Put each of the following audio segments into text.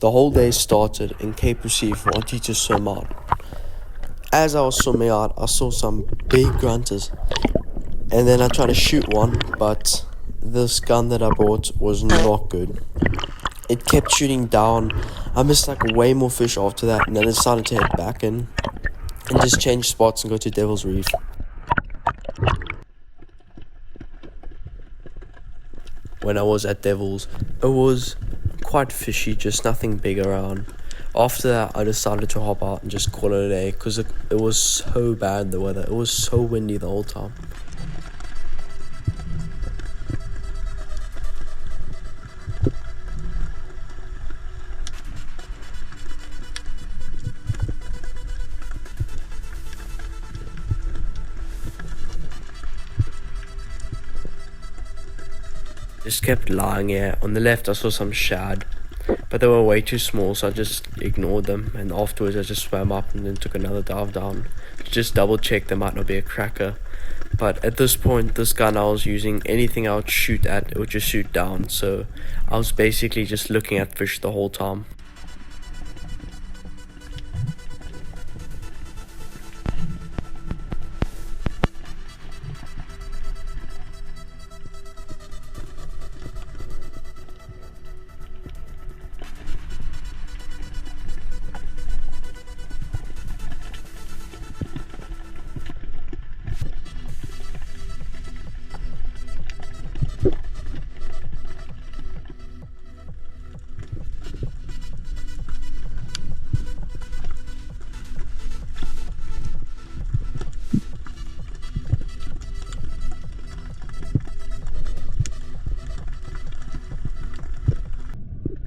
The whole day started in Cape Recife wanting to swim out. As I was swimming out, I saw some big grunters, and then I tried to shoot one, but this gun that I bought was not good. It kept shooting down. I missed like way more fish after that, and then I decided to head back in and just change spots and go to Devil's Reef. When I was at Devil's, it was quite fishy, just nothing big around. After that, I decided to hop out and just call it a day because it was so bad, the weather. It was so windy the whole time. Just kept lying here. On the left I saw some shad, but they were way too small, so I just ignored them, and afterwards I just swam up and then took another dive down to just double check there might not be a cracker. But at this point, this gun I was using, anything I would shoot at, it would just shoot down, so I was basically just looking at fish the whole time.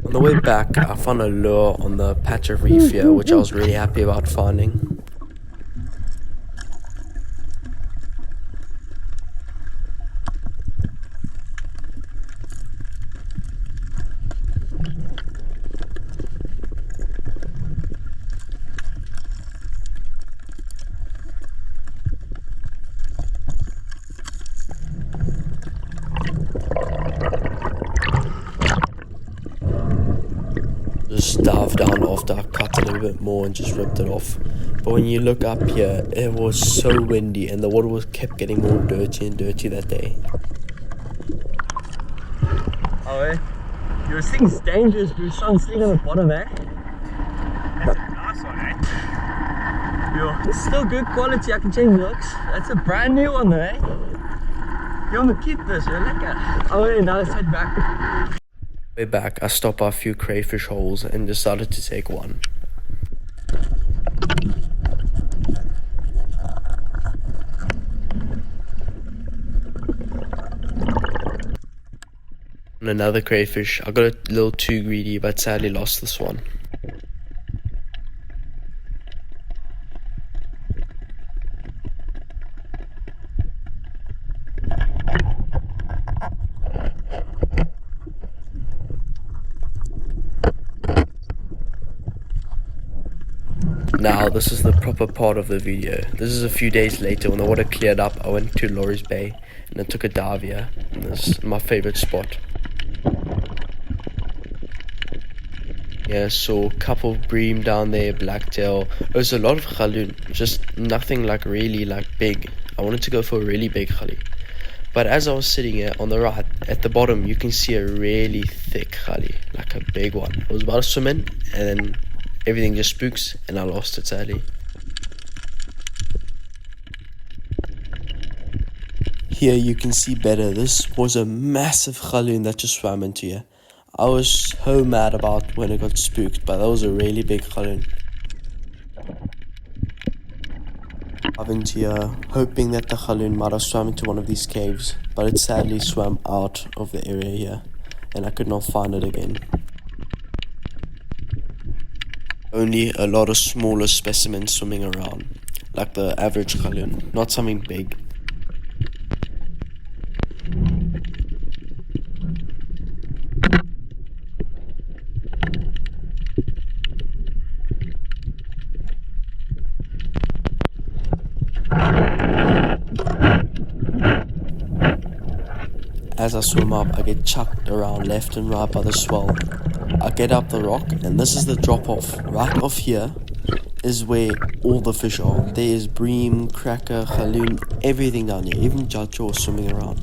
On the way back, I found a lure on the patch of reef here, which I was really happy about finding. Just dived down after I cut a little bit more and just ripped it off. But when you look up here, it was so windy and the water kept getting more dirty and dirty that day. Oh, eh? Your thing's dangerous, bro. Sun sitting on the bottom, eh? That's a nice one, eh? Yo, it's still good quality. I can change looks. That's a brand new one, though, eh? You want to keep this, you're lekker. Oh, yeah, now let's head back. Way back, I stopped by a few crayfish holes and decided to take one. On another crayfish, I got a little too greedy, but sadly lost this one. Now, this is the proper part of the video. This is a few days later when the water cleared up. I went to Lorries Bay and I took a dive here. And this is my favorite spot. Yeah, saw a couple of bream down there, blacktail. There's a lot of galjoen, just nothing like really like big. I wanted to go for a really big galjoen. But as I was sitting here on the right, at the bottom, you can see a really thick galjoen, like a big one. I was about to swim in, and then everything just spooks, and I lost it sadly. Here you can see better. This was a massive galjoen that just swam into here. I was so mad about when it got spooked, but that was a really big galjoen. I've been into here hoping that the galjoen might have swam into one of these caves, but it sadly swam out of the area here, and I could not find it again. Only a lot of smaller specimens swimming around, like the average galjoen, not something big. As I swim up, I get chucked around left and right by the swell. I get up the rock, and this is the drop off. Right off here is where all the fish are. There is bream, cracker, galjoen, everything down here, even jutjaw swimming around.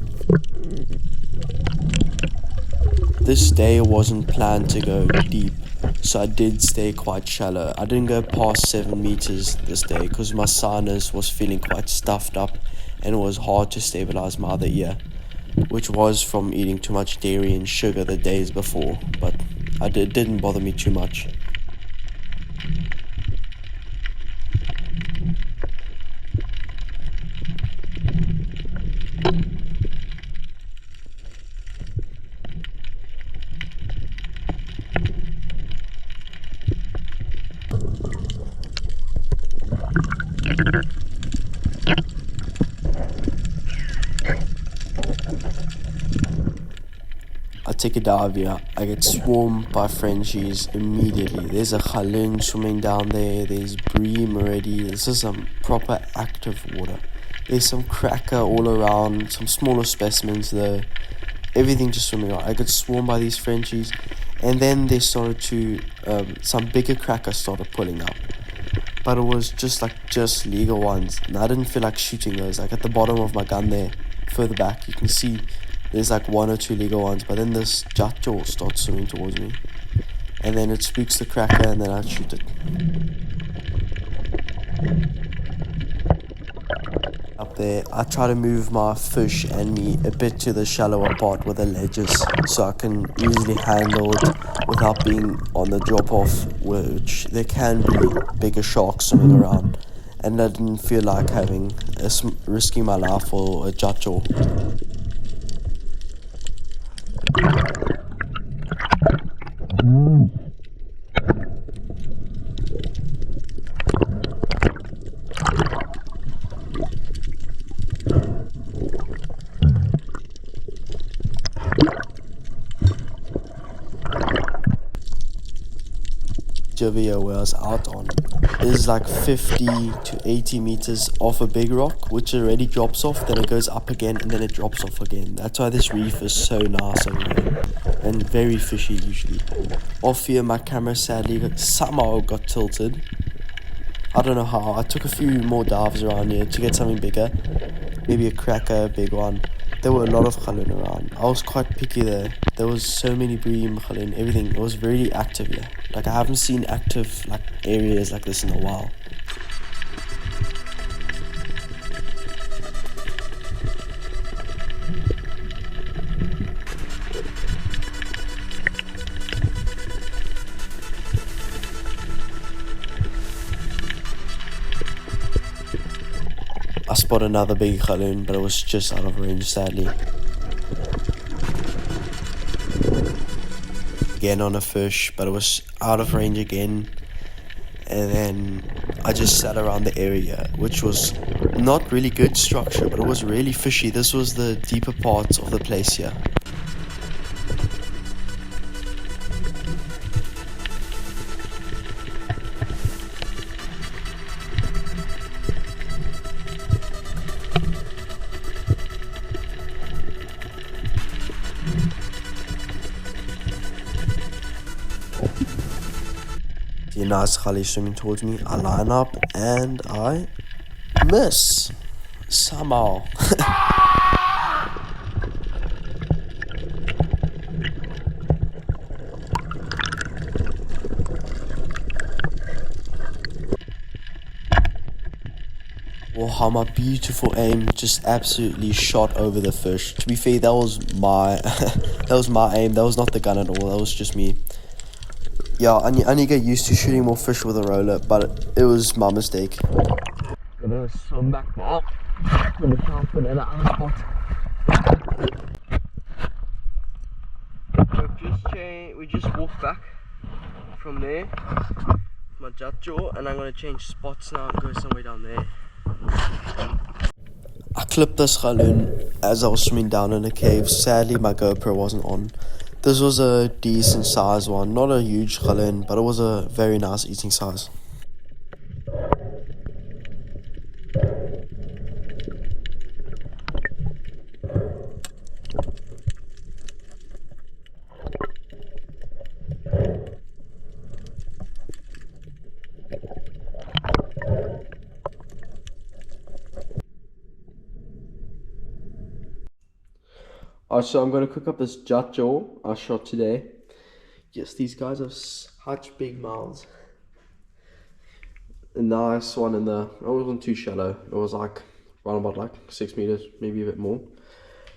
This day wasn't planned to go deep, so I did stay quite shallow. I didn't go past 7 meters this day because my sinus was feeling quite stuffed up and it was hard to stabilize my other ear, which was from eating too much dairy and sugar the days before, but it didn't bother me too much. I take a dive here, I get swarmed by Frenchies immediately. There's a galjoen swimming down there, there's bream already. This is some proper active water. There's some cracker all around, some smaller specimens though. Everything just swimming around. I get swarmed by these Frenchies, and then they started to, some bigger crackers started pulling up. But it was just legal ones, and I didn't feel like shooting those. Like at the bottom of my gun there, further back, you can see there's like 1 or 2 legal ones, but then this jutjaw starts swimming towards me, and then it spooks the cracker, and then I shoot it. Up there, I try to move my fish and me a bit to the shallower part with the ledges, so I can easily handle it without being on the drop off, which there can be bigger sharks swimming around, and I didn't feel like risking my life for a jutjaw. Jutjaw where I was out on is like 50 to 80 meters off a big rock, which already drops off, then it goes up again, and then it drops off again. That's why this reef is so nice over here, and very fishy usually. Off here, my camera sadly somehow got tilted. I don't know how. I took a few more dives around here to get something bigger, maybe a cracker, a big one. There were a lot of galjoen around. I was quite picky there. There was so many bream, galjoen, everything. It was really active here. Like I haven't seen active areas like this in a while. I spot another big galjoen, but it was just out of range sadly. Again on a fish, but it was out of range again. And then I just sat around the area, which was not really good structure, but it was really fishy. This was the deeper parts of the place here. The nice gully swimming towards me. I line up and I miss somehow. Well, how my beautiful aim just absolutely shot over the fish. To be fair, that was my aim. That was not the gun at all. That was just me. Yeah, I need to get used to shooting more fish with a roller, but it was my mistake. Gonna swim back now. Gonna try and put it out of the spot. We just walked back from there, my jutjaw, and I'm gonna change spots now and go somewhere down there. I clipped this galjoen as I was swimming down in a cave. Sadly, my GoPro wasn't on. This was a decent size one, not a huge galjoen, but it was a very nice eating size. Alright, so I'm gonna cook up this jutjaw I shot today. Yes, these guys have such big mouths. A nice one in the, it wasn't too shallow. It was like around about like 6 meters, maybe a bit more.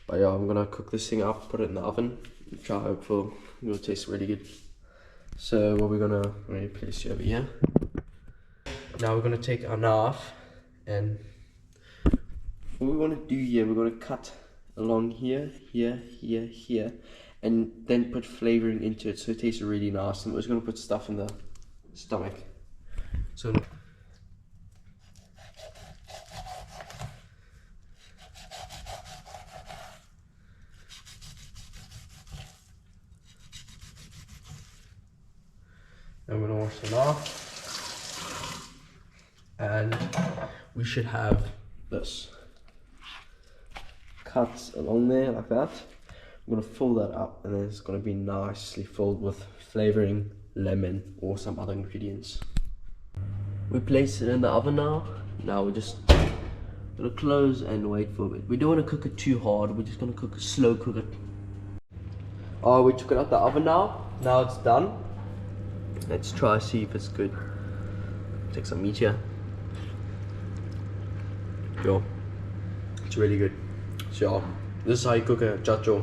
But yeah, I'm gonna cook this thing up, put it in the oven, try hopeful it will taste really good. So what we're gonna place it over here. Now we're gonna take our knife, and what we want to do here, we're gonna cut along here, here, here, here, and then put flavoring into it so it tastes really nice. And we're just gonna put stuff in the stomach. So I'm gonna wash them off, and we should have this cut along there like that. I'm gonna fill that up, and then it's gonna be nicely filled with flavoring, lemon, or some other ingredients. We place it in the oven now. Now we're just gonna close and wait for it. We don't want to cook it too hard. We're just gonna slow cook it. Oh, we took it out the oven now. Now it's done. Let's try see if it's good. Take some meat here. Yo, it's really good. So this is how you cook a jutjaw.